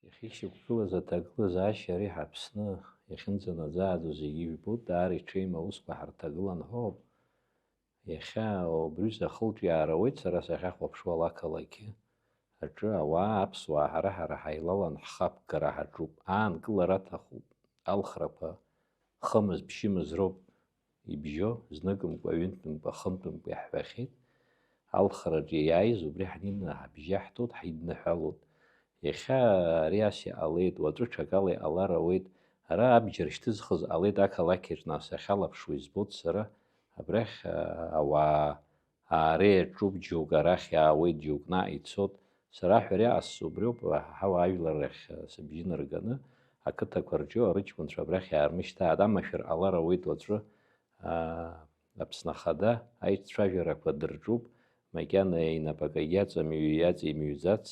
Иахьышьақәгылаз аҭагылазаашьа ари ҳаԥсны иахьынӡанаӡааӡо зегьы ижәбоит, даара иҽеим аусқәа ҳарҭагылан ҳәоуп. Иахьа убри ахылҿиаара ауеит сара сахьахәаԥшуа алақалақьы аҿы ауаа аԥсуаа ҳара ҳаилалан ҳхаԥгара ҳаҿуп, аанкылара аҭахуп, алхрақәа хымыз-ԥшьымыз роуп ибжьо, зныкымкәа, ҩынтәымкәа, хынтәымкәа иаҳҳәахьеит. Алхраҿы иааиз убри ҳнины ҳабжьаҳҭоит, ҳидныҳәалоит. Иахьа ари ас иҟалеит, уаҵәы ҽакала иҟалар ауеит. Ара абџьар шьҭызхыз ҟалеит ақалақьаҿ, нас ахьалаԥшуа избоит сара, абрахь ауаа ааре иаҿуп, џьоук арахь иаауеит, џьоук наҟ ицот. Сара ҳәари ас убриоуп ҳауа ажәлар рахь сыбжьы нырганы, ақыҭақәа рҿы арыҷкәынцәа абрахь иаармышьҭааит, амашәыр ҟалар ауеит уаҵәы. Аԥсны Ахада аицәажәарақәа дырҿуп, макьана инапакагьы иаҵимыҩӡац,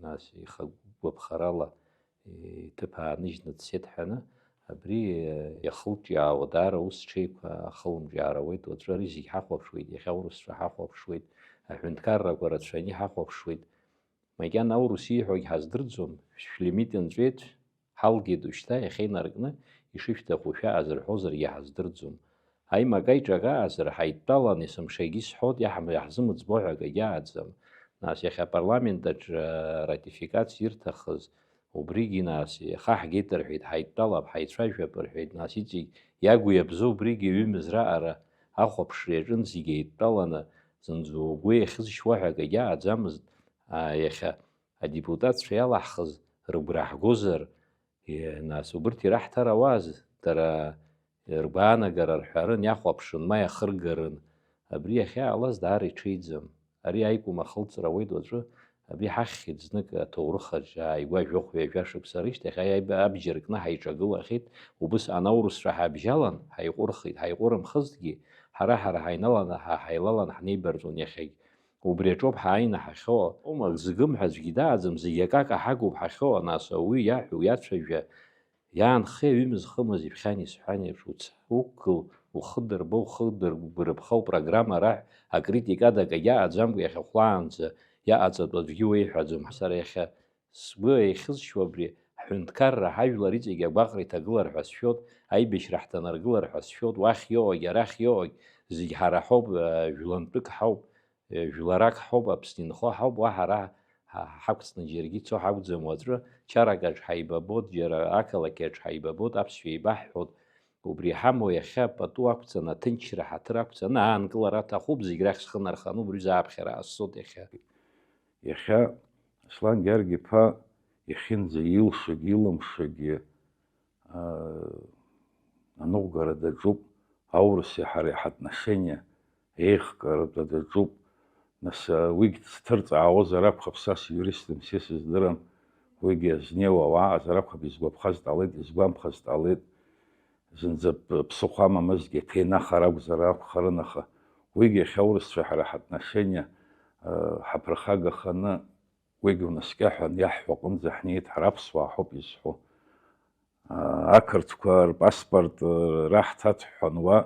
нас ихагәаԥхарала иҭыԥ ааныжьны дцеит ҳәаны, абри иахылҿиаауа даара ус ҽеиқәа ахылымҿиаар ауеит. Уаҵәы ари зегьы ҳахәаԥшуеит, иахьа аурысцәа ҳахәаԥшуеит, аҳәынҭқаррақәа рацәаны ҳахәаԥшуеит. Макьана аурыс ииҳәогь ҳаздырӡом, шәлимит нҵәеит, ҳалгеит ушьҭа, иахьа инаркны ишышәҭаху шәаазырҳәозаргьы ҳаздырӡом. Аимак аиҿакаазар ҳаидтәалан есымшагьы исҳәоит, иаҳзымыӡбо ҳәа акагьы ааӡам. Нас иахьа апарламент аҿы ратификациа ирҭахыз убригьы нас ихаҳгеит рҳәеит, ҳаидтәалап, ҳаицәажәап рҳәеит, нас иҵегь иагу иабзоу убригьы аҩымыз раҟара ахәаԥшра иаҿын зегьы еидтәаланы, зынӡа угәы иахьызшьуа ҳәа акагьы ааӡамызт. Иахьа адепутатцәа иалаҳхыз рыгәра ҳгозар, нас убырҭ ираҳҭарауаз, дара ргәаанагара рҳәарын, иахәаԥшын, ма иахыргарын. Абри иахьааҟалаз даара иҽеиӡам. Ари аикәым ахылҵра ауеит уаҵәы, абри ҳахьхьеит знык аҭоурыхаҿ ааигәа жәохә-ҩажәа шықәса рышьҭахь абџьар кны ҳаиҿагылахьеит. Убысҟан аурысцәа ҳабжьалан ҳаиҟәырхит, ҳаиҟәырымхызҭгьы ҳара ҳаилалан ҳнеибарҵон иахьагь. Убри аҿоуп ҳааины ҳахьо, згым ҳәа аӡәгьы дааӡам, зегьы акака ҳагуп ҳахьо, нас уи иаҳәо иацәажәа, иаанхеи аҩымыз-хымыз ибхьан-исҳәан еиԥш уца, уқәгыл, ухыдырба, ухыдырбырԥха упрограмма раҳә, акритика ада акагьы ааӡамкәа иахьа хәлаанӡа иаҟаҵатәу аӡәгьы уеиҳәаӡом. Сара иахьа сгәы еихьызшьуа абри ҳҳәынҭқарра ҳажәлар иҵегьы агәаҟра иҭагылар ҳәа сшәоит, аибашьра ҳҭанаргылар ҳәа сшәоит, уахь иоуагь, арахь иоуагь, зегьы ҳара ҳауп, жәлантәык ҳауп, жәларак ҳауп, Аԥсны инхо ҳауп, уа ҳара ҳақәҵны џьаргьы ицо ҳакәӡам. Уаҵәы чаракаҿ ҳаибабот, џьара ақалақьаҿ ҳаибабот, аԥсшәа еибаҳҳәот. Убри ҳамоу иахьа пату ақәҵаны, аҭынчра ҳаҭыр ақәҵаны, аанкылара аҭахуп, зегь рахь схы нарханы убри зааԥхьара ҟасҵоит иахьа. Иахьа Аслан Гьаргь-иԥа иахьынӡа илшогьы илымшогьы аныҟәгара даҿуп, аурыси ҳареи ҳаҭношениа еиӷьқаратәы даҿуп. Нас уигь зҭырҵаауазар акәхап, са сиуристым, са сыздырам, уигьы азнеиуа уааҟазар акәхап, изгәаԥхаз дҟалеит, изгәамԥхаз дҟалеит. Зынӡа ԥсыхәа амамызгьы ҭеинахар акәзар акәхарын, аха уигьы иахьа аурысцәа ҳара ҳаҭношениа ҳаԥырхагаханы, уигьы унаскьаҳәан иаҳҳәо аҟынӡа ҳнеит, ҳара аԥсуаа ҳауп изҳәо. Ақырҭқәа рпаспорт раҳҭаҭәҳәан уа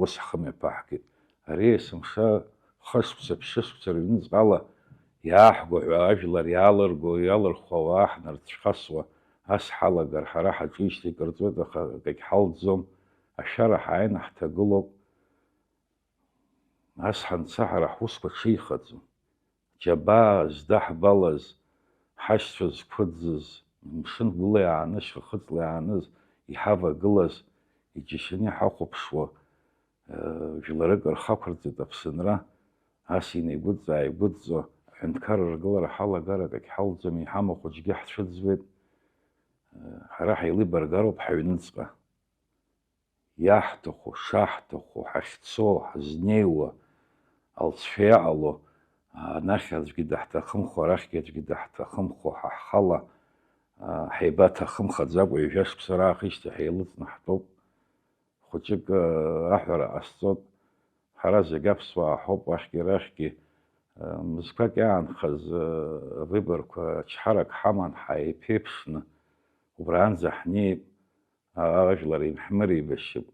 ус ҳхымҩаԥаҳгеит. Ари есымша хышықәса, ԥшьышықәса рыҩнуҵҟала иааҳго ҳәа ажәлар иаалырго, иалырхуа ауаа ҳнарцәхасуа, ас ҳалагар ҳара ҳаҿижьҭеи кырҵуеит, аха акагь ҳалӡом, ашәара ҳааины ҳҭагылоуп. Ас ҳанца ҳара ҳусқәа ҽеихаӡом. Џьабаа здаҳбалаз, ҳашьцәа зқәыӡыз, мшын гәыла иааныз, шьхыхыҵла иааныз, иҳавагылаз, иџьашьаны иҳахәаԥшуа жәларык рхақәырҵеит Аԥсынра. Ас инеигәыдҵа-ааигәыдҵо аҳәынҭқарра ргылара ҳалагар акагь ҳалӡом, иҳамоу хәыҷгьы ҳцәыӡуеит. Ҳара ҳаилибаргароуп ҳаҩнуҵҟа. Иаҳҭаху, шаҳҭаху, ҳахьцо, ҳазнеиуа, алҵшәа иаҟало, анахь аӡәгьы даҳҭахымхо, арахьгьы аӡәгьы даҳҭахымхо, ҳахала ҳаибаҭахымхаӡакәа ҩажәа шықәса раахижьҭеи ҳеилыҵны ҳтәоуп. Хәыҷык аҳәара ҟасҵоит, ҳара зегьы аԥсуаа ҳауп, уахьгьы арахьгьы. Мызқәак иаанхаз авыборқәа чҳарак ҳаман, ҳаиԥеиԥшны, убраанӡа ҳнеип, ажәлар еимҳмыреибашьып.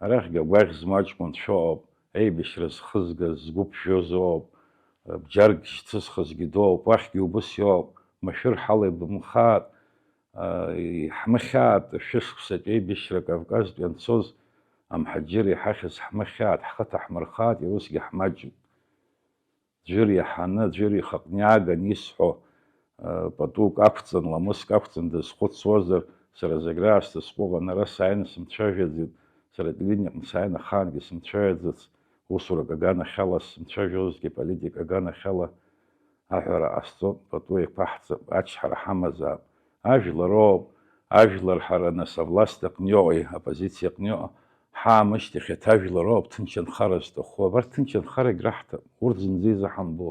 Арахьгьы агәаӷь змоу аҷкәынцәа ауп, аибашьра зхызгаз, згәы ԥжәоз ауп, бџьарк шьҭызхызгьы доуп, уахьгьы убыс иоуп. машәыр ҳалеибымхаат, ҳмыхьаат шәышықәсатәи аибашьра Кавказтәи анцоз амҳаџьырра иҳахьыз ҳмыхьаат, ҳхы ҭаҳмырхаат, усгьы ҳмаҷуп. Ӡәыр иаҳаны, ӡәыр ихаҟны иааган исҳәо, патук ақәҵан, ламыск ақәҵан дазхәыцуазар, сара зегь раасҭа сҟәыҟан, ара сааины сымцәажәаӡеит, сара ателевидениаҟны сааины ахаангьы сымцәажәаӡац, усурак аганахьала сымцәажәозгьы, политика аганахьала аҳәара ҟасҵон, пату еиқәаҳҵап, ачҳара ҳамазаап. Ажәлароуп, ажәлар ҳара нас авласт аҟны иҟои, апозициа аҟны иҟоу, ҳаамышьҭахь еиҭа ажәлароуп ҭынч анхара зҭаху. Абарҭ ҭынч анхарагь раҳҭап, урҭ зынӡа изаҳамбо.